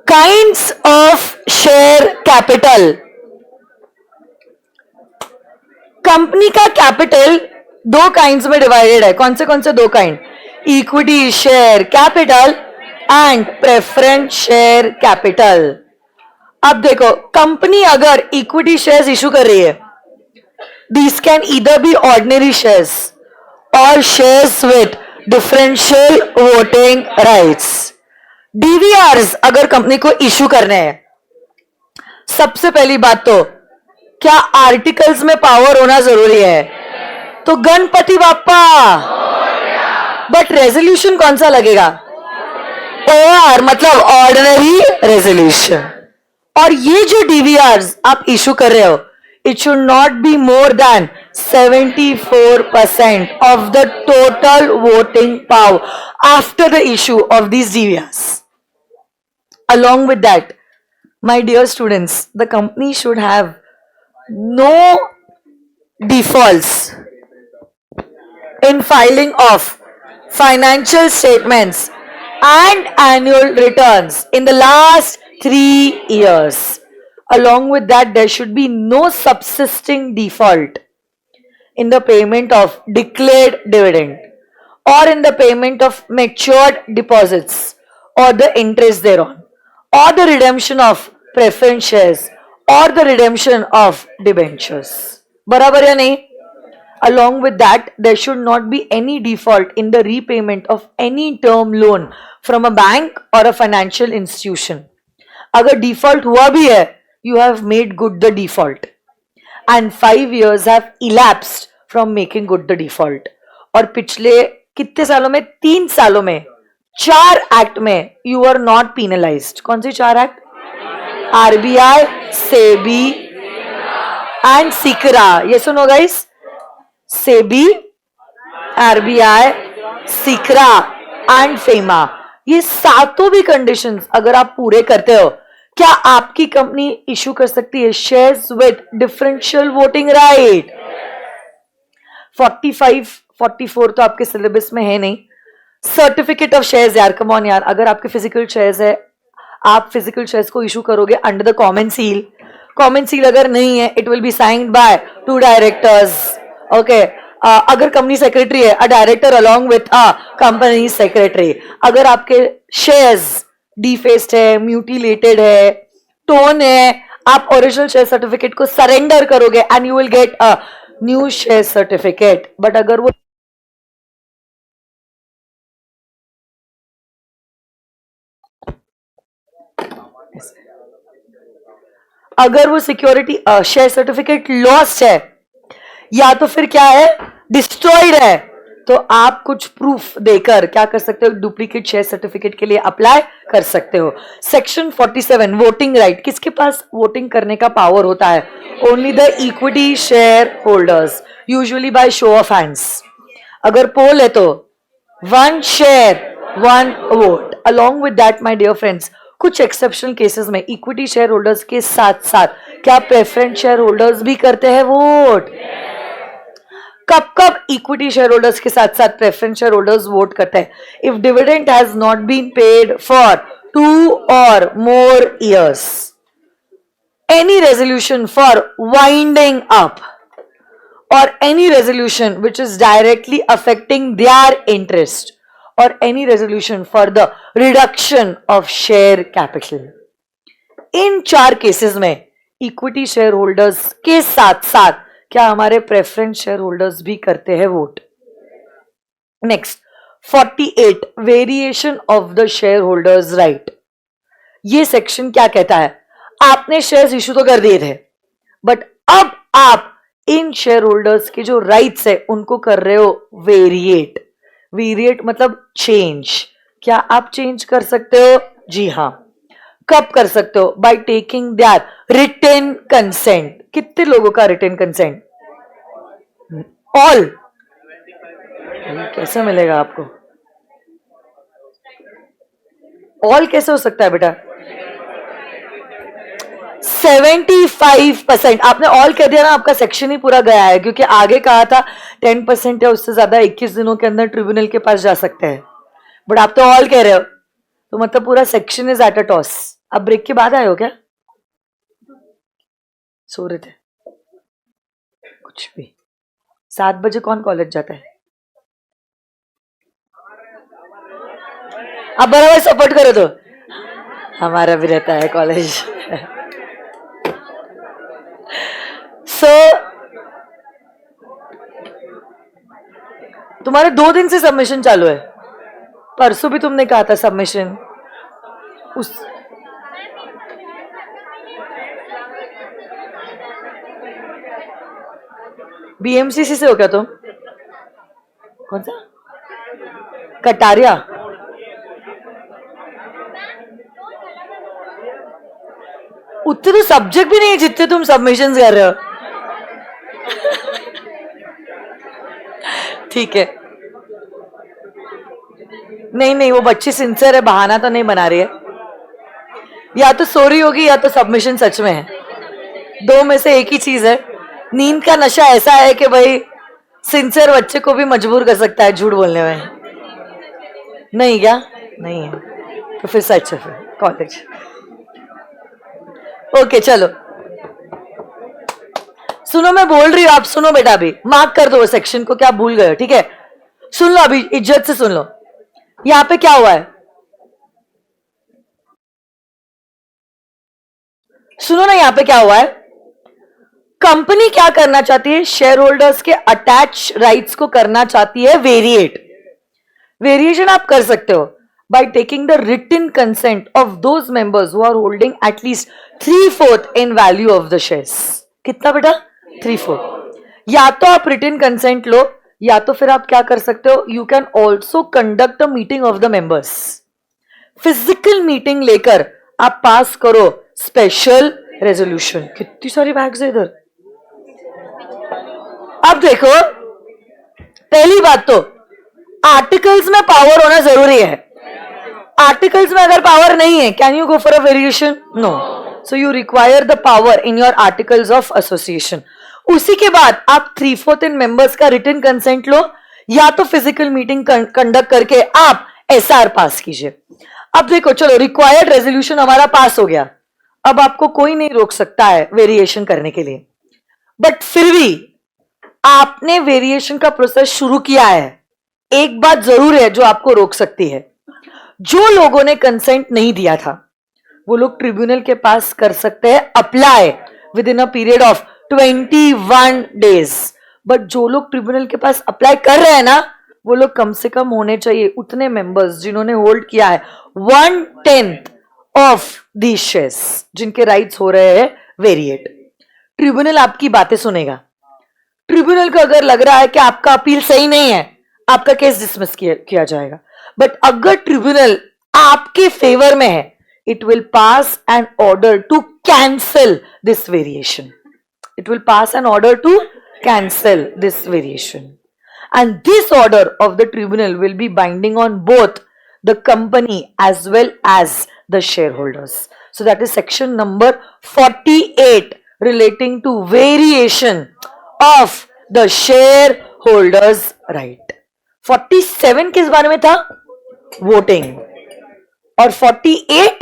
Kinds of share capital. Company का capital दो kinds में डिवाइडेड है। कौन से दो kind? Equity share capital and preference share capital. अब देखो, कंपनी अगर इक्विटी शेयर्स इशू कर रही है, these can either be ordinary shares और shares with differential voting rights. DVRs अगर कंपनी को इशू करने हैं, सबसे पहली बात तो क्या आर्टिकल्स में पावर होना जरूरी है? तो गणपति बाप्पा। बट रेजोल्यूशन कौन सा लगेगा? OR मतलब ऑर्डिनरी रेजोल्यूशन। और ये जो डीवीआरस आप इशू कर रहे हो, it should not be more then 74% of the total voting power after the issue of these DVRs. Along with that, my dear students, the company should have no defaults in filing of financial statements and annual returns in the last 3 years. Along with that, there should be no subsisting default in the payment of declared dividend or in the payment of matured deposits or the interest thereon or the redemption of preference shares or the redemption of debentures. बराबर या नहीं? Along with that, there should not be any default in the repayment of any term loan from a bank or a financial institution. अगर default हुआ भी है, you have made good the default and 5 years have elapsed from making good the default. और पिछले कितने सालों में? 3 सालों में 4 एक्ट में you are not penalized. कौन सी 4 act? RBI, SEBI and SICRA. ये सुनो guys, SEBI, RBI, SICRA and FEMA, ये सातों भी कंडीशंस अगर आप पूरे करते हो, क्या आपकी कंपनी इशू कर सकती है shares with differential voting right? 45, 44 तो आपके सिलेबस में है नहीं। सर्टिफिकेट ऑफ शेयर्स यार, कम ऑन यार, अगर आपके फिजिकल शेयर्स है, आप फिजिकल शेयर्स को इशू करोगे under the common seal. Common seal अगर नहीं है, it will be signed by 2 directors. Okay, अगर कंपनी सेक्रेटरी है, a director along with a company secretary. अगर आपके शेयर्स डिफेस्ड है, म्यूटिलेटेड है, टोन है, आप ओरिजिनल शेयर सर्टिफिकेट को सरेंडर करोगे and you will get a new share certificate. But अगर वो सिक्योरिटी शेयर सर्टिफिकेट लॉस्ट है या तो फिर क्या है, डिस्ट्रॉयड है, तो आप कुछ प्रूफ देकर क्या कर सकते हो? डुप्लीकेट शेयर सर्टिफिकेट के लिए अप्लाई कर सकते हो। सेक्शन 47 वोटिंग राइट, किसके पास वोटिंग करने का पावर होता है? Only the equity share holders, usually by show of hands. अगर पोल है तो 1 share 1 vote. Along with that my dear friends, कुछ एक्सेप्शनल केसेस में इक्विटी शेयर होल्डर्स के साथ साथ क्या प्रेफरेंस शेयर होल्डर्स भी करते हैं वोट? कब इक्विटी शेयर होल्डर्स के साथ साथ प्रेफरेंस शेयर होल्डर्स वोट करते हैं? If dividend has not been paid for 2 और more years, any resolution for winding up और any resolution which is directly affecting their interest और any resolution for the reduction of share capital. In 4 cases में equity share holders के साथ साथ क्या हमारे preference share holders भी करते हैं vote? Next 48 variation of the share holders right. ये सेक्शन क्या कहता है? आपने शेयर्स इशू तो कर दिए थे, बट अब आप इन शेयर होल्डर्स के जो राइट्स है उनको कर रहे हो वेरिएट। वेरिएट मतलब चेंज। क्या आप चेंज कर सकते हो? जी हाँ। कब कर सकते हो? By taking their written consent. कितने लोगों का रिटन कंसेंट? ऑल। कैसे मिलेगा आपको? ऑल कैसे हो सकता है बेटा? 75%। आपने ऑल कह दिया ना, आपका सेक्शन ही पूरा गया है, क्योंकि आगे कहा था 10% या उससे ज्यादा 21 दिनों के अंदर ट्रिब्यूनल के पास जा सकते हैं, बट आप तो ऑल कह रहे हो, तो मतलब पूरा section is at a toss. अब ब्रेक के बाद आए हो क्या? सो रहे थे? कुछ भी। 7 बजे कौन कॉलेज जाता है? अब बराबर सपोर्ट करो तो। हमारा भी रहता है कॉलेज। सो तुम्हारे 2 दिन से सबमिशन चालू है। परसों भी तुमने कहा था सबमिशन उस बीएमसीसी से हो क्या तुम? कौन सा? कटारिया। उतने तो सब्जेक्ट भी नहीं है जितने तुम सबमिशन कर रहे हो। ठीक है। नहीं नहीं, वो बच्ची सिंसियर है, बहाना तो नहीं बना रही है। या तो सो रही होगी या तो सबमिशन सच में है। 2 में से एक ही चीज है। नींद का नशा ऐसा है कि भाई सिंसियर बच्चे को भी मजबूर कर सकता है झूठ बोलने में। नहीं क्या? नहीं है तो फिर सच है, फिर कॉलेज। ओके चलो सुनो, मैं बोल रही हूँ, आप सुनो बेटा। अभी मार्क कर दो सेक्शन को, क्या भूल गए? ठीक है, सुन लो अभी, इज्जत से सुन लो। यहां पे क्या हुआ है? सुनो ना, यहां पे क्या हुआ है? कंपनी क्या करना चाहती है? शेयर होल्डर्स के अटैच राइट्स को करना चाहती है वेरिएट। वेरिएशन आप कर सकते हो by taking the written consent of those members who are holding at least 3/4 in value of the shares. कितना बेटा? 3/4। या तो आप रिटन कंसेंट लो, या तो फिर आप क्या कर सकते हो, you can also conduct a meeting of the members. Physical meeting लेकर आप पास करो स्पेशल रेजोल्यूशन। कितनी सारी बैग्स है इधर। अब देखो, पहली बात तो आर्टिकल्स में पावर होना जरूरी है। आर्टिकल्स में अगर पावर नहीं है, can you go for a variation? No. So you require the power in your articles of association. उसी के बाद आप 3/4 इन मेंबर्स का रिटन कंसेंट लो, या तो फिजिकल मीटिंग कंडक्ट करके आप एसआर पास कीजिए। अब देखो, चलो रिक्वायर्ड रेजोल्यूशन हमारा पास हो गया। अब आपको कोई नहीं रोक सकता है वेरिएशन करने के लिए, बट फिर भी आपने वेरिएशन का प्रोसेस शुरू किया है। एक बात जरूर है जो आपको रोक सकती है। जो लोगों ने कंसेंट नहीं दिया था वो लोग ट्रिब्यूनल के पास कर सकते हैं apply with in a period of 21 days. But जो लोग ट्रिब्यूनल के पास अप्लाई कर रहे हैं ना, वो लोग कम से कम होने चाहिए उतने मेंबर्स जिन्होंने होल्ड किया है 1/10 ऑफ दी शेयर्स, जिनके राइट्स हो रहे हैं वेरिएट। ट्रिब्यूनल आपकी बातें सुनेगा। ट्रिब्यूनल को अगर लग रहा है कि आपका अपील सही नहीं है, आपका केस डिसमिस किया जाएगा। बट अगर ट्रिब्यूनल आपके फेवर में है, it will pass an order to cancel this variation. It will pass an order to cancel this variation, and this order of the tribunal will be binding on both the company as well as the shareholders. So that is section number 48 relating to variation of the shareholders right। 47 किस बारे में था? Voting. और 48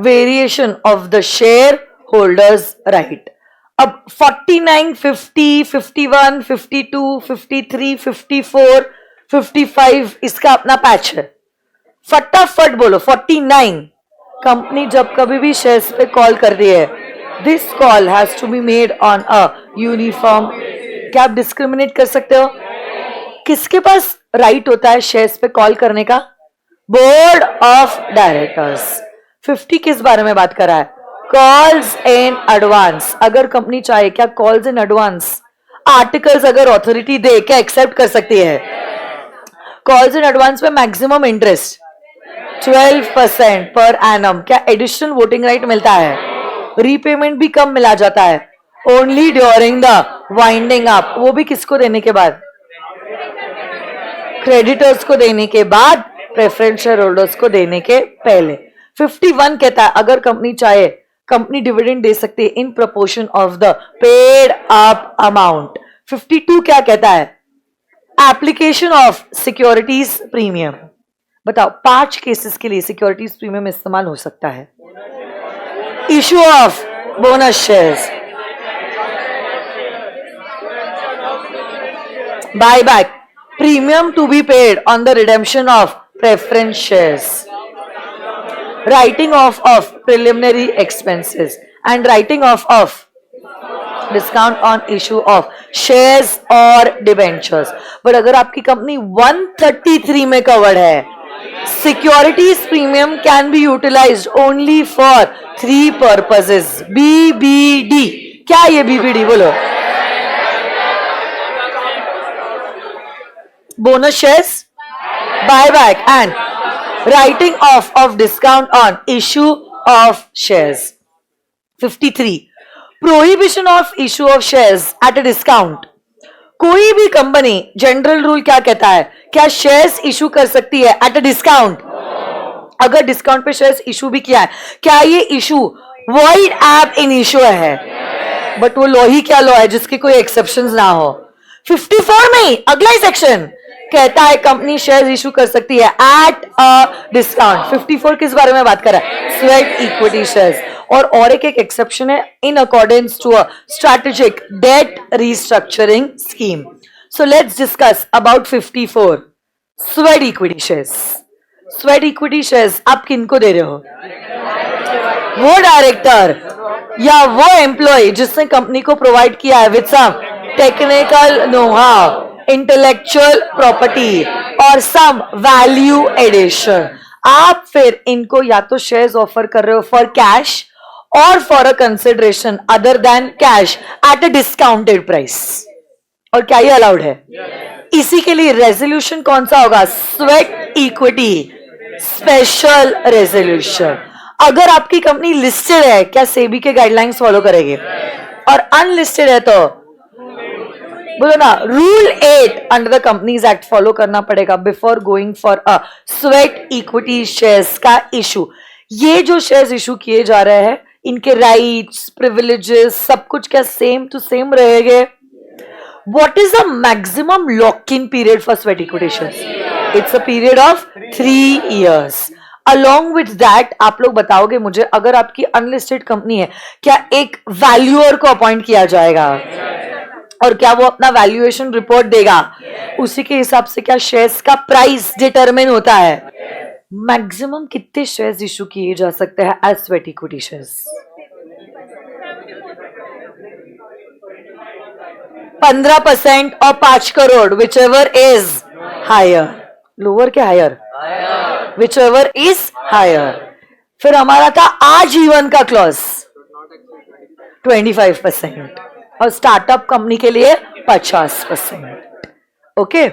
variation of the share holders right. अब 49, 50, 51, 52, 53, 54, 55 इसका अपना patch है। फटाफट बोलो। 49, कंपनी जब कभी भी शेयर्स पे कॉल कर रही है, this call has to be made on a uniform. क्या आप डिस्क्रिमिनेट कर सकते हो? किसके पास राइट होता है शेयर्स पे कॉल करने का? Board of directors. 50 किस बारे में बात कर रहा है? Calls in advance. अगर कंपनी चाहे, क्या कॉल्स इन एडवांस आर्टिकल्स अगर अथॉरिटी दे, क्या एक्सेप्ट कर सकती है? कॉल्स इन एडवांस में मैक्सिमम इंटरेस्ट 12% पर एनम। क्या एडिशनल वोटिंग राइट मिलता है? रीपेमेंट भी कम मिला जाता है, only during the winding up. वो भी किसको देने के बाद? क्रेडिटर्स को देने के बाद, प्रेफरेंस शेयर होल्डर्स को देने के पहले। 51 कहता है अगर कंपनी चाहे, कंपनी डिविडेंड दे सकती है in proportion of the paid up amount. 52 क्या कहता है? Application of securities premium. बताओ 5 केसेस के लिए सिक्योरिटीज प्रीमियम इस्तेमाल हो सकता है. Issue of bonus shares, buyback, premium to be paid on the redemption of preference shares, writing off of preliminary expenses, and writing off of discount on issue of shares or debentures. But अगर आपकी company 133 में covered है, securities premium can be utilized only for 3 purposes. BBD. क्या ये BBD बोलो? Bonus shares, buyback, and writing off of discount on issue of shares. 53. Prohibition of issue of shares at a discount. कोई भी company general rule क्या कहता है? क्या shares issue कर सकती है एट अ डिस्काउंट? अगर डिस्काउंट पे शेयर्स इशू भी किया है, क्या ये इशू वॉइड एब इन इशू है? बट वो लॉ ही क्या लॉ है जिसके कोई एक्सेप्शंस ना हो. 54 में अगला ही सेक्शन कहता है कंपनी शेयर्स इशू कर सकती है एट अ डिस्काउंट. 54 किस बारे में बात कर रहा है? Sweat equity shares. और एक एक्सेप्शन है in accordance to a strategic debt restructuring scheme. So let's discuss about 54 sweat equity shares. Sweat equity shares आप किनको दे रहे हो? वो डायरेक्टर या वो एम्प्लॉय जिसने कंपनी को प्रोवाइड किया है with some technical know how, intellectual property और सम वैल्यू एडिशन. आप फिर इनको या तो शेयर्स ऑफर कर रहे हो फॉर कैश और for a consideration other than cash at a discounted price. और क्या ये अलाउड है? इसी के लिए रेजोल्यूशन कौन सा होगा? Sweat equity special resolution. अगर आपकी कंपनी लिस्टेड है, क्या सेबी के गाइडलाइंस फॉलो करेगी? और अनलिस्टेड है तो बोलो ना, rule 8 under the companies act follow करना पड़ेगा before going for a sweat equity shares का इशू. ये जो शेयर्स इशू किए जा रहे हैं, इनके राइट्स, प्रिविलेजेस सब कुछ क्या सेम टू सेम रहेंगे? What is the maximum lock in period for sweat equity shares? It's a period of 3 years. Along with that आप लोग बताओगे मुझे, अगर आपकी अनलिस्टेड कंपनी है, क्या एक वैल्यूअर को अपॉइंट किया जाएगा? और क्या वो अपना वैल्यूएशन रिपोर्ट देगा? उसी के हिसाब से क्या शेयर्स का प्राइस डिटरमिन होता है? मैक्सिमम कितने शेयर्स इशू किए जा सकते हैं एज स्वेट इक्विटी शेयर्स? 15% और 5 crore, whichever is higher. Lower के higher? Whichever is higher. फिर हमारा था आजीवन का क्लॉज 25% और स्टार्टअप कंपनी के लिए 50%. Okay,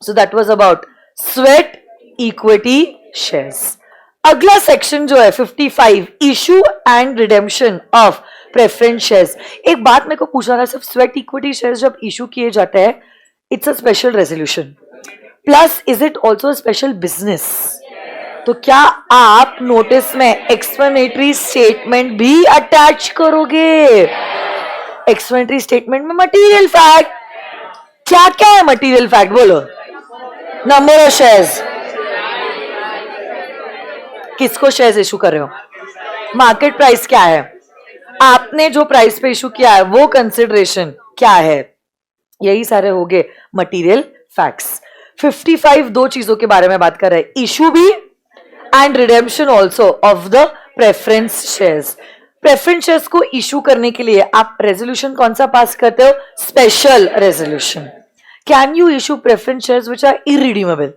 so that was about sweat equity shares. अगला सेक्शन जो है 55 issue and redemption of preference shares. एक बात मेरे को पूछना था, सिर्फ स्वेट इक्विटी शेयर्स जब इशू किए जाते हैं, it's a special resolution plus is it also special business? तो क्या आप नोटिस में एक्सप्लेनेटरी स्टेटमेंट भी अटैच करोगे? एक्सप्लेनेटरी स्टेटमेंट में मटेरियल फैक्ट, क्या क्या है मटेरियल फैक्ट बोलो? नंबर ऑफ शेयर्स, किसको शेयर्स इशू कर रहे हो, मार्केट प्राइस क्या है, आपने जो प्राइस पे इशू किया है वो कंसिडरेशन क्या है, यही सारे हो गए मटेरियल फैक्ट्स. 55 दो चीजों के बारे में बात कर रहे हैं, इशू भी and redemption also of the preference shares. Preference shares को इशू करने के लिए आप रेजोल्यूशन कौन सा पास करते हो? Special resolution. Can you issue preference shares which are irredeemable?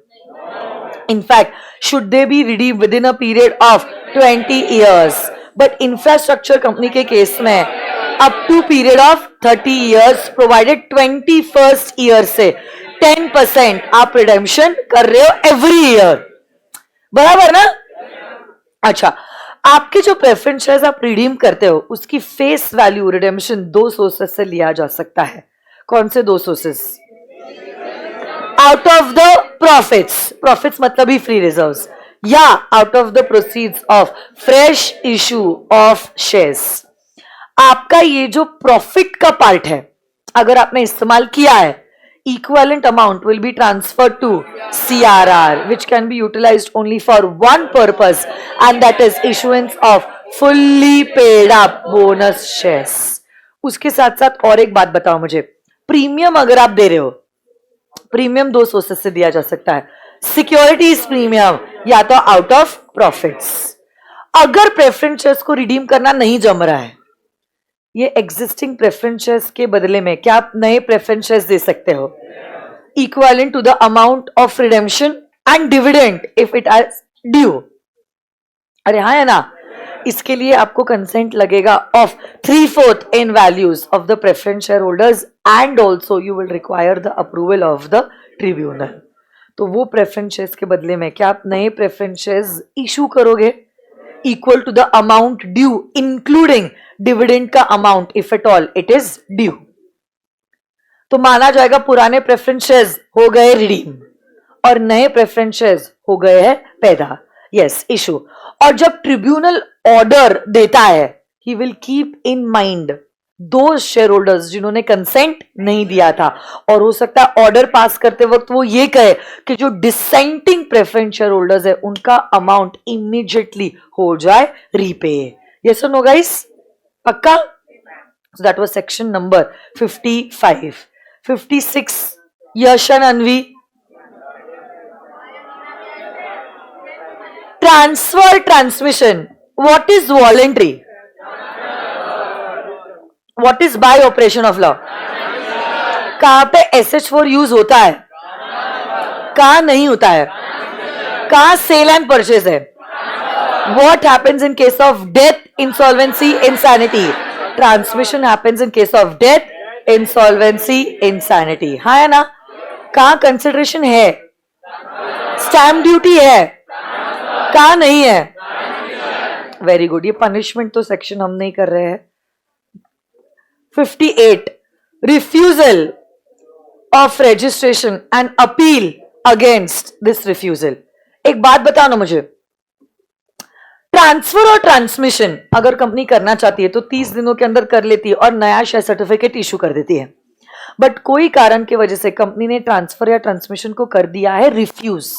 In fact, should they be redeemed within a period of 20 years? But infrastructure company के केस में up to period of 30 years, provided 21st year से 10% आप redemption कर रहे हो every year. बराबर ना? अच्छा, आपके जो प्रेफरेंस शेयर्स आप रिडीम करते हो उसकी फेस वैल्यू रिडेम्पशन 2 सोर्सेस से लिया जा सकता है. कौन से 2 sources? Out of the profits, profits मतलब ही फ्री रिजर्व्स, या out of the proceeds of fresh issue of shares. आपका ये जो प्रॉफिट का पार्ट है, अगर आपने इस्तेमाल किया है, equivalent amount will be transferred to CRR, which can be utilized only for one purpose, and that is issuance of fully paid up bonus shares. उसके साथ साथ और एक बात बताओ मुझे, प्रीमियम अगर आप दे रहे हो, प्रीमियम दो सोर्सेस से दिया जा सकता है, सिक्योरिटीज प्रीमियम या तो आउट ऑफ प्रॉफिट्स. अगर प्रेफरेंस शेयर्स को रिडीम करना नहीं जम रहा है, ये एग्जिस्टिंग प्रेफरेंस शेयर्स के बदले में क्या आप नए प्रेफरेंस शेयर्स दे सकते हो, equivalent to the amount of redemption and dividend if it are due. अरे हाँ है ना. इसके लिए आपको कंसेंट लगेगा of 3/4 in values of the preference shareholders and also you will require the approval of the tribunal. तो वो प्रेफरेंस शेयर्स के बदले में क्या आप नए प्रेफरेंस शेयर्स इशू करोगे equal to the amount due including dividend का amount if at all it is due. तो माना जाएगा पुराने प्रेफरेंस शेयर्स हो गए रिडीम और नए प्रेफरेंस शेयर्स हो गए हैं पैदा. Yes, issue. और जब ट्रिब्यूनल ऑर्डर देता है, he will keep in mind दो शेयर होल्डर्स जिन्होंने कंसेंट नहीं दिया था, और हो सकता है ऑर्डर पास करते वक्त वो ये कहे कि जो डिसेंटिंग प्रेफरेंस शेयर होल्डर्स है उनका अमाउंट इमीडिएटली हो जाए रीपे. यस और नो गाइस, पक्का? So that was section number 55. 56 Yash and Anvi. Transfer transmission, what is voluntary, what is by operation of law. कहां पे SH4 यूज होता है, कहां नहीं होता है, कहां सेल एंड परचेज है. What happens in case of death, insolvency, insanity. Transmission happens in case of death, insolvency, insanity. हाँ है ना. कहां कंसिडरेशन है, स्टैम्प ड्यूटी है, कहां नहीं है. Very good. ये पनिशमेंट तो सेक्शन हम नहीं कर रहे हैं. 58 refusal of registration and appeal against this refusal. एक बात बताओ ना मुझे, ट्रांसफर और ट्रांसमिशन अगर कंपनी करना चाहती है तो 30 दिनों के अंदर कर लेती है और नया शेयर सर्टिफिकेट इशू कर देती है. बट कोई कारण की वजह से कंपनी ने ट्रांसफर या ट्रांसमिशन को कर दिया है रिफ्यूज,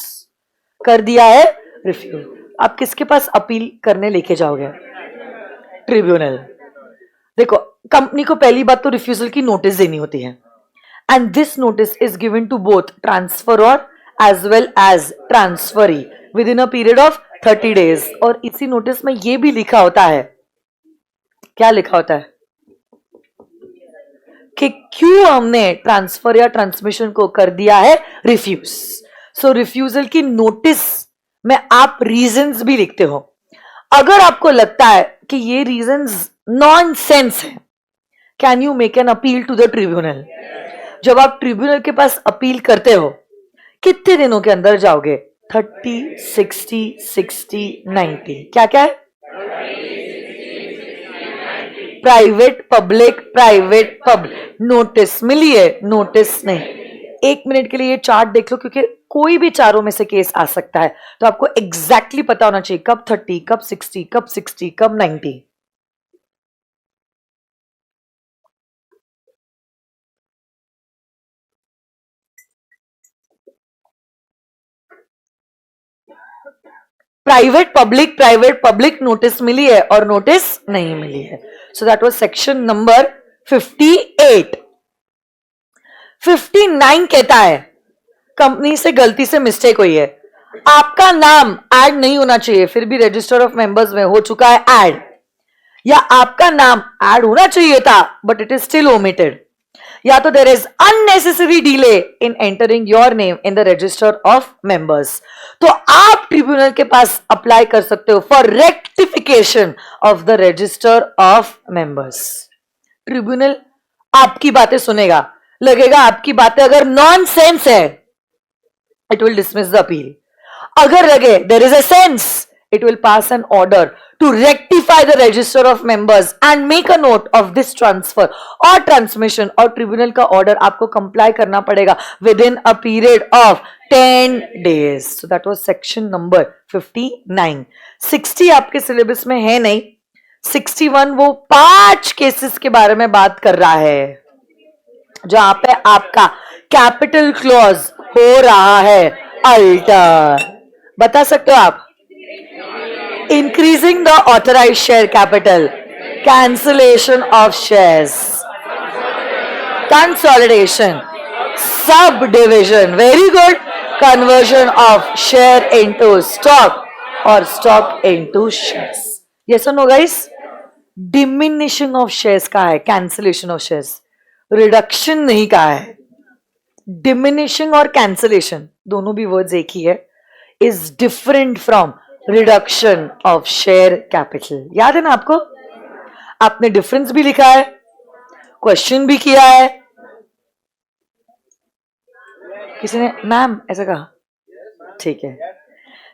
कर दिया है रिफ्यूज. आप किसके पास अपील करने लेके जाओगे? ट्रिब्यूनल. देखो, कंपनी को पहली बात तो रिफ्यूजल की नोटिस देनी होती है, and this notice is given to both transfer और as well as transferee within a period of 30 days. और इसी नोटिस में यह भी लिखा होता है, क्या लिखा होता है कि क्यों हमने ट्रांसफर या ट्रांसमिशन को कर दिया है रिफ्यूज. सो रिफ्यूजल की नोटिस में आप रीजंस भी लिखते हो. अगर आपको लगता है कि ये रीजंस नॉनसेंस है, can you make an appeal to the tribunal. जब आप ट्रिब्यूनल के पास अपील करते हो, कितने दिनों के अंदर जाओगे? 30, 60, 60, 90. क्या क्या है? Private public, private public. Notice मिली है, नोटिस नहीं. एक मिनट के लिए ये चार्ट देख लो, क्योंकि कोई भी चारों में से केस आ सकता है, तो आपको एग्जैक्टली पता होना चाहिए कब 30, कब 60, कब 60, कब 90. प्राइवेट पब्लिक नोटिस मिली है और नोटिस नहीं मिली है. So that was section number 58. 59 कहता है कंपनी से गलती से मिस्टेक हुई है, आपका नाम ऐड नहीं होना चाहिए, फिर भी रजिस्टर ऑफ मेंबर्स में हो चुका है ऐड, या आपका नाम ऐड होना चाहिए था but it is still omitted, या तो there is unnecessary delay in entering your name in the register of members. तो आप ट्रिब्यूनल के पास अप्लाई कर सकते हो for rectification of the register of members. Tribunal आपकी बातें सुनेगा, लगेगा आपकी बातें अगर नॉनसेंस है, it will dismiss the appeal. अगर लगे there is a sense, it will pass an order to rectify the register of members and make a note of this transfer or transmission, और ट्रिब्यूनल का order आपको comply करना पड़ेगा within a period of 10 days. So that was section number 59. 60 आपके syllabus में है नहीं. 61 वो 5 केसेस के बारे में बात कर रहा है जहां पे आपका कैपिटल क्लॉज हो रहा है अल्टर। बता सकते हो आप? Increasing the authorise share capital, cancellation of shares, consolidation, sub division, very good, conversion of share into stock और स्टॉक इनटू शेयर्स। यस और no guys? Diminishing of shares का है, कैंसिलेशन ऑफ शेयर्स, रिडक्शन नहीं कहा है। Diminishing और cancellation दोनों भी वर्ड्स एक ही है, is different from reduction of share capital. याद है ना आपको? आपने डिफरेंस भी लिखा है, क्वेश्चन भी किया है। किसी ने मैम ऐसा कहा? ठीक है।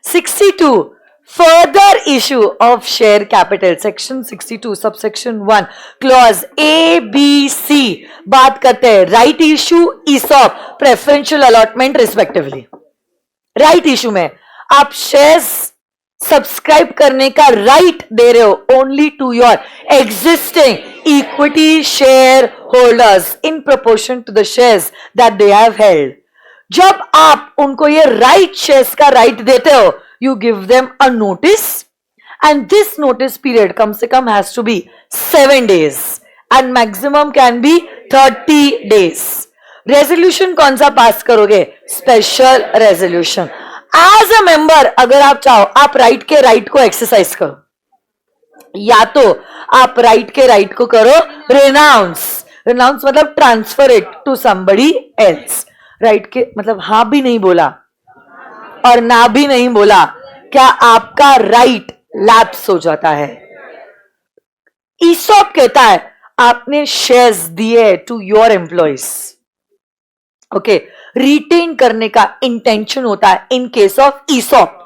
62 further issue of share capital, section 62 subsection 1 clause A B C बात करते हैं right issue, ESOP, preferential allotment respectively. Right issue में आप शेयर्स सब्सक्राइब करने का राइट दे रहे हो only to your existing equity share holders in proportion to the shares that they have held. जब आप उनको ये राइट शेयर्स का राइट देते हो, you give them a notice and this notice period कम से कम has to be 7 days and maximum can be 30 days। Resolution कौन सा पास करोगे? Special resolution. As a member अगर आप चाहो, आप राइट के राइट को एक्सरसाइज करो, या तो आप राइट के राइट को करो रिनाउंस। रिनाउंस मतलब transfer it to somebody else. Right के मतलब हाँ भी नहीं बोला और ना भी नहीं बोला, क्या आपका राइट लैप्स हो जाता है? ईसॉप कहता है आपने शेयर्स दिए to your employees, okay, retain करने का इंटेंशन होता है इन केस ऑफ ईसॉप,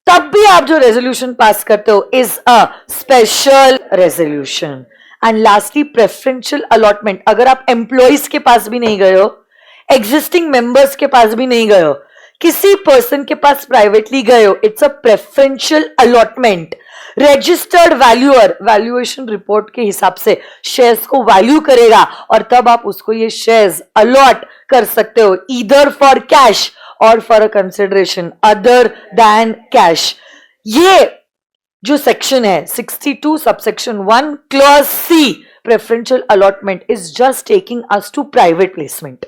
तब भी आप जो रेजोल्यूशन पास करते हो is a special resolution. And lastly preferential allotment, अगर आप एम्प्लॉइज के पास भी नहीं गए हो, एग्जिस्टिंग मेंबर्स के पास भी नहीं गए हो, किसी पर्सन के पास प्राइवेटली गए हो, it's a preferential allotment. Registered valuer valuation report के हिसाब से शेयर्स को वैल्यू करेगा और तब आप उसको ये शेयर्स अलॉट कर सकते हो, ईदर फॉर कैश और for a consideration other than cash. ये जो सेक्शन है 62 subsection 1 clause C preferential allotment is just taking us to private placement.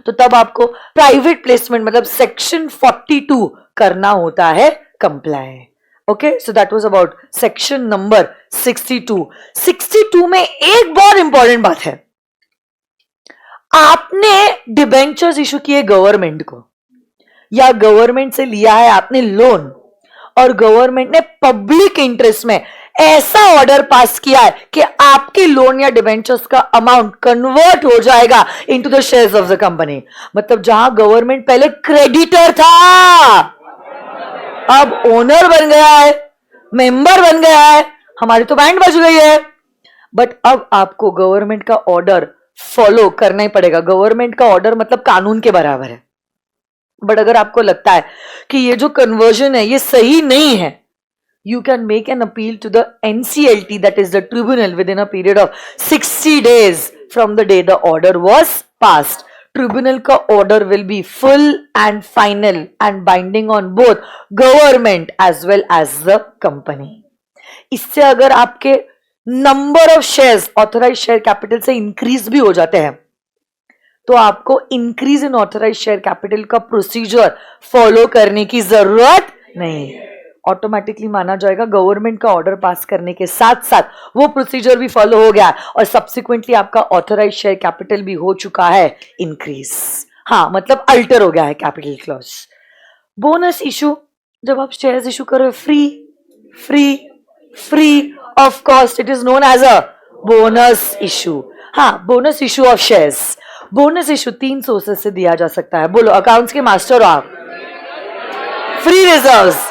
तो तब आपको प्राइवेट प्लेसमेंट मतलब सेक्शन 42 करना होता है comply. Okay, so that was about section number 62। 62 में एक बहुत इंपॉर्टेंट बात है, आपने डिबेंचर्स इशू किए गवर्नमेंट को या गवर्नमेंट से लिया है आपने लोन और गवर्नमेंट ने पब्लिक इंटरेस्ट में ऐसा ऑर्डर पास किया है कि आपके लोन या डिबेंचर्स का अमाउंट कन्वर्ट हो जाएगा into the shares of the company. मतलब जहां गवर्नमेंट पहले क्रेडिटर था, अब ओनर बन गया है, मेंबर बन गया है, हमारी तो बैंड बज गई है, बट अब आपको गवर्नमेंट का ऑर्डर फॉलो करना ही पड़ेगा। गवर्नमेंट का ऑर्डर मतलब कानून के बराबर है। बट अगर आपको लगता है कि ये जो कन्वर्जन है ये सही नहीं है, you can make an appeal to the NCLT, that is the tribunal, within a period of 60 days from the day the order was passed. Tribunal का order will be full and final and binding on both government as well as the company. इससे अगर आपके number of shares authorized share capital से increase भी हो जाते हैं तो आपको increase in authorized share capital का procedure follow करने की जरूरत नहीं है। ऑटोमेटिकली माना जाएगा गवर्नमेंट का ऑर्डर पास करने के साथ साथ वो प्रोसीजर भी फॉलो हो गया और सब्सिक्वेंटली आपका ऑथराइज शेयर कैपिटल भी हो चुका है इंक्रीज। हाँ, मतलब अल्टर हो गया है कैपिटल क्लॉज। बोनस इशू, जब आप शेयर्स इशू करो free free free of cost, it is known as a bonus issue. हाँ, bonus issue of shares. Bonus issue 3 sources से दिया जा सकता है। बोलो, अकाउंट्स के मास्टर हो आप। Free reserves,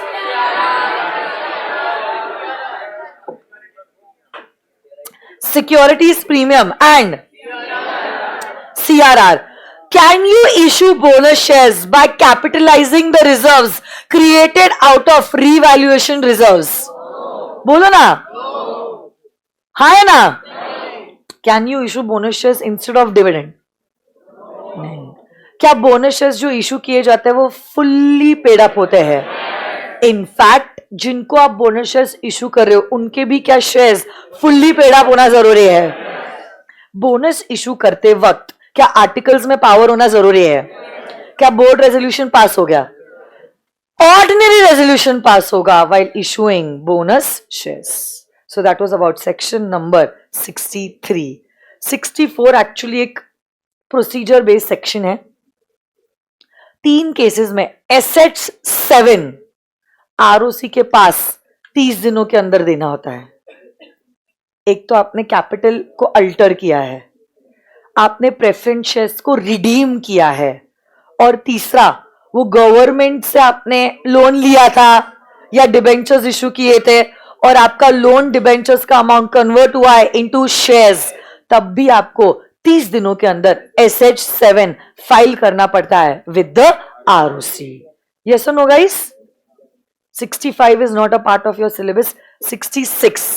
securities premium and CRR. Can you issue bonus shares by capitalizing the reserves created out of revaluation reserves? बोलो ना, हाँ है ना? Can you issue bonus shares instead of dividend? नहीं। क्या बोनसेस जो इशू किए जाते हैं वो फुल्ली पेड अप होते हैं? इनफैक्ट जिनको आप बोनसेस इशू कर रहे हो उनके भी क्या शेयर्स फुल्ली पेड अप होना जरूरी है? बोनस इशू करते वक्त क्या आर्टिकल्स में पावर होना जरूरी है? क्या बोर्ड रेजोल्यूशन पास हो गया? ऑर्डिनरी रेजोल्यूशन पास होगा while issuing bonus shares. So that was about section number 63. 64 actually एक प्रोसीजर बेस्ड सेक्शन है। 3 केसेस में एसेट्स 7 आरओसी के पास 30 दिनों के अंदर देना होता है। एक तो आपने कैपिटल को अल्टर किया है, आपने प्रेफरेंस शेयर्स को रिडीम किया है, और तीसरा वो गवर्नमेंट से आपने लोन लिया था या डिबेंचर्स इशू किए थे और आपका लोन डिबेंचर्स का अमाउंट कन्वर्ट हुआ है इनटू शेयर्स, तब भी आपको 30 दिनों के अंदर SH7 फाइल करना पड़ता है विद द आरओसी। यस और no guys? 65 is not a part of your syllabus. 66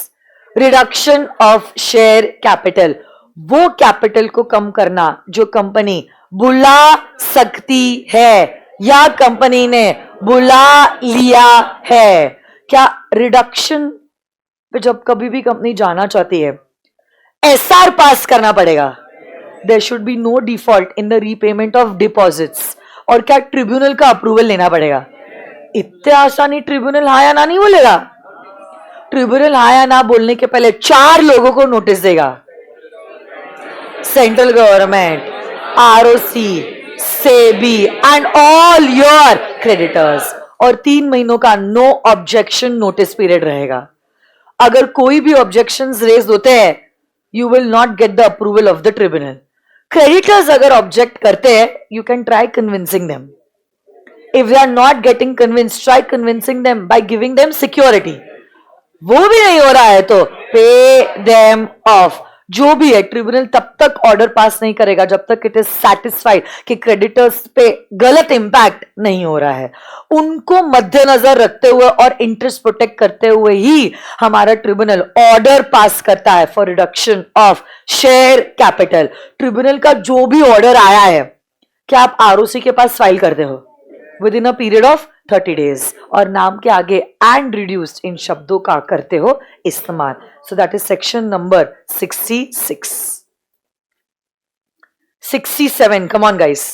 reduction of share capital, वो कैपिटल को कम करना जो कंपनी बुला सकती है या कंपनी ने बुला लिया है। क्या रिडक्शन पे जब कभी भी कंपनी जाना चाहती है एसआर पास करना पड़ेगा? There should be no default in the repayment of deposits. और क्या ट्रिब्यूनल का अप्रूवल लेना पड़ेगा? इतने आसानी ट्रिब्यूनल हाँ या ना नहीं बोलेगा। ट्रिब्यूनल हाँ या ना बोलने के पहले 4 लोगों को नोटिस देगा, central government, ROC, SEBI and all your creditors, और 3 महीनों का नो ऑब्जेक्शन नोटिस पीरियड रहेगा। अगर कोई भी ऑब्जेक्शंस रेज होते हैं you will not get the approval of the tribunal. Creditors अगर ऑब्जेक्ट करते हैं you can try convincing them. If they are not getting convinced, try convincing them by giving them security. वो भी नहीं हो रहा है तो पे देम ऑफ। जो भी है ट्रिब्यूनल तब तक ऑर्डर पास नहीं करेगा जब तक इट इज सेटिस्फाइड कि क्रेडिटर्स पे गलत इंपैक्ट नहीं हो रहा है। उनको मद्देनजर रखते हुए और इंटरेस्ट प्रोटेक्ट करते हुए ही हमारा ट्रिब्यूनल ऑर्डर पास करता है for reduction of share capital. Tribunal का जो भी ऑर्डर आया है क्या आप आरओसी के पास फाइल करते हो with in a period of 30 days, और नाम के आगे एंड रिड्यूस्ड इन शब्दों का करते हो इस्तेमाल। सो that is section number 66। 67 come on guys.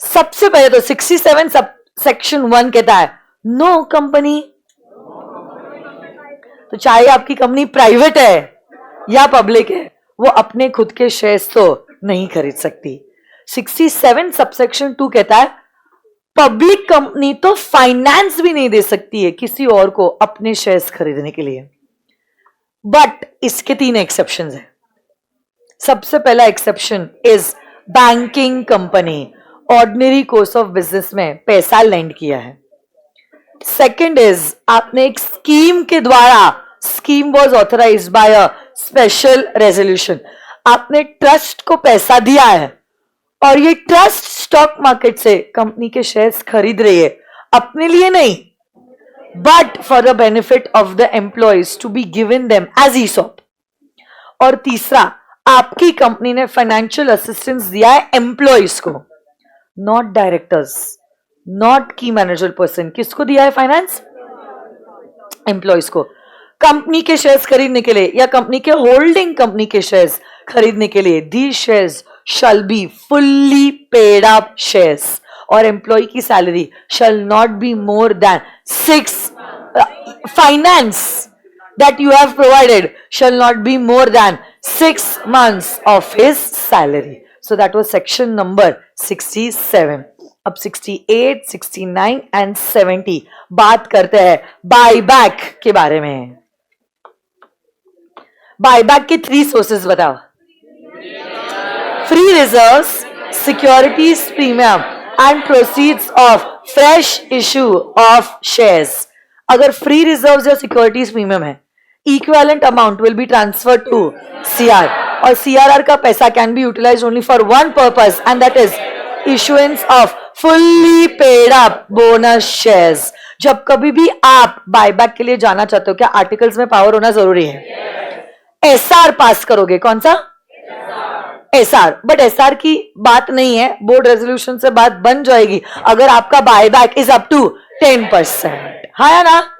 सबसे पहले तो 67 सब सेक्शन 1 कहता है नो कंपनी, तो चाहे आपकी कंपनी प्राइवेट है या पब्लिक है वो अपने खुद के शेयर्स तो नहीं खरीद सकती। 67 सबसेक्शन 2 कहता है पब्लिक कंपनी तो फाइनेंस भी नहीं दे सकती है किसी और को अपने शेयर्स खरीदने के लिए, बट इसके 3 एक्सेप्शंस हैं। सबसे पहला exception is banking company ordinary course of business में पैसा लेंड किया है। सेकंड इज आपने एक स्कीम के द्वारा, scheme was authorised by a special resolution, आपने ट्रस्ट को पैसा दिया है और ये ट्रस्ट स्टॉक मार्केट से कंपनी के शेयर्स खरीद रही है अपने लिए नहीं but for the benefit of the employees to be given them as ESOP. और तीसरा आपकी कंपनी ने फाइनेंशियल असिस्टेंस दिया है एम्प्लॉइज को, नॉट डायरेक्टर्स, नॉट की मैनेजर पर्सन। किसको दिया है फाइनेंस? एम्प्लॉइज को, कंपनी के शेयर्स खरीदने के लिए या कंपनी के होल्डिंग कंपनी के शेयर्स खरीदने के लिए। These shares shall be fully paid up shares और एम्प्लॉय की salary shall not be more than 6 finance that you have provided shall not be more than 6 months of his salary. So that was section number 67. अब 68, 69 and 70 बात करते हैं buyback के बारे में। Buyback के 3 सोर्सेस बताओ। Free reserves, securities premium and proceeds of fresh issue of shares. अगर free reserves या securities premium है equivalent amount will be transferred to CR और CRR का पैसा can be utilized only for one purpose and that is issuance of fully paid up bonus shares. जब कभी भी आप बायबैक के लिए जाना चाहते हो क्या आर्टिकल्स में पावर होना जरूरी है? SR पास करोगे। कौन सा? एसआर, बट एसआर की बात नहीं है, बोर्ड रेजोल्यूशन से बात बन जाएगी अगर आपका बायबैक इज अप टू 10%। हाँ या ना?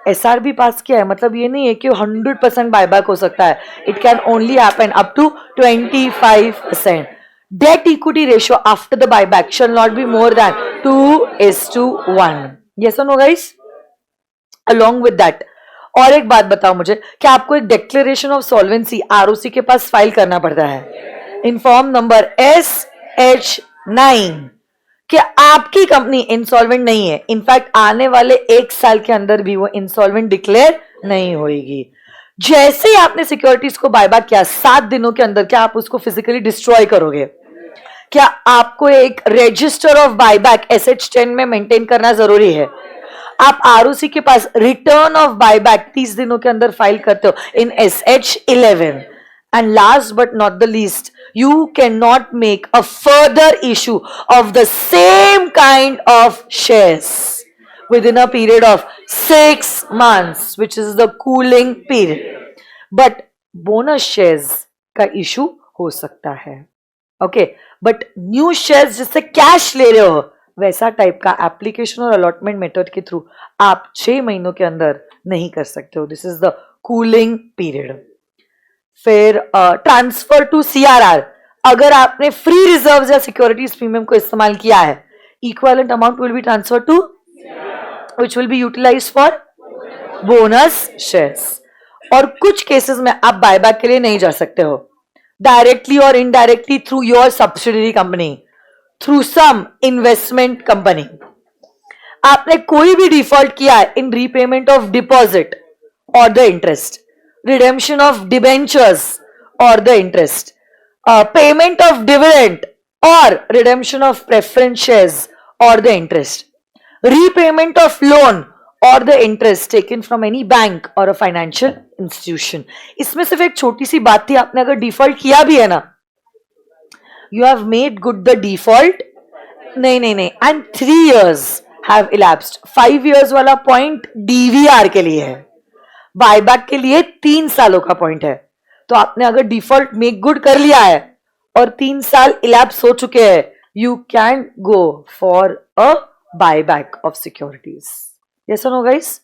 एसआर भी पास किया है, मतलब ये नहीं है कि 100% बायबैक हो सकता है, it can only happen up to 25%। Debt equity ratio after the buyback shall not be more than 2:1। Yes और no guys? Along with that और एक बात बताओ मुझे, क्या आपको एक डिक्लेरेशन ऑफ सॉल्वेंसी आरओसी के पास फाइल करना पड़ता है इन फॉर्म नंबर SH9 कि आपकी कंपनी इंसॉल्वेंट नहीं है, इनफैक्ट आने वाले 1 साल के अंदर भी वो इंसॉल्वेंट डिक्लेयर नहीं होगी। जैसे ही आपने सिक्योरिटीज को बायबैक किया 7 दिनों के अंदर, क्या आप उसको फिजिकली डिस्ट्रॉय करोगे? क्या आपको एक रजिस्टर ऑफ बायबैक SH10 में मेंटेन करना जरूरी है? आप आरओसी के पास रिटर्न ऑफ बायबैक 30 दिनों के अंदर फाइल करते हो इन SH11। And last but not the least, you cannot make a further issue of the same kind of shares within a period of 6 months, which is the cooling period. But bonus shares का issue हो सकता है, okay? But new shares जिससे cash ले रहे हो, वैसा type का एप्लीकेशन और अलॉटमेंट मेथड के थ्रू आप 6 महीनों के अंदर नहीं कर सकते हो। This is the cooling period. फिर ट्रांसफर टू सीआरआर, अगर आपने फ्री रिजर्व या सिक्योरिटीज प्रीमियम को इस्तेमाल किया है, equivalent amount will be transfer to which will be utilised for bonus shares. और कुछ केसेस में आप बायबैक के लिए नहीं जा सकते हो, डायरेक्टली और indirectly through your subsidiary company, through some investment company. आपने कोई भी डिफॉल्ट किया है इन रीपेमेंट ऑफ डिपॉजिट और the interest, redemption of debentures or the interest, payment of dividend or redemption of preference shares or the interest, repayment of loan or the interest taken from any bank or a financial institution। इसमें सिर्फ एक छोटी सी बात थी, आपने अगर default किया भी है ना, you have made good the default, नहीं and 3 years have elapsed। 5 years वाला पॉइंट डीवीआर के लिए है, बायबैक के लिए 3 सालों का पॉइंट है। तो आपने अगर डिफॉल्ट मेक गुड कर लिया है और 3 साल इलैप्स हो चुके हैं, you can go for a buyback of securities. Yes और नो गाइस?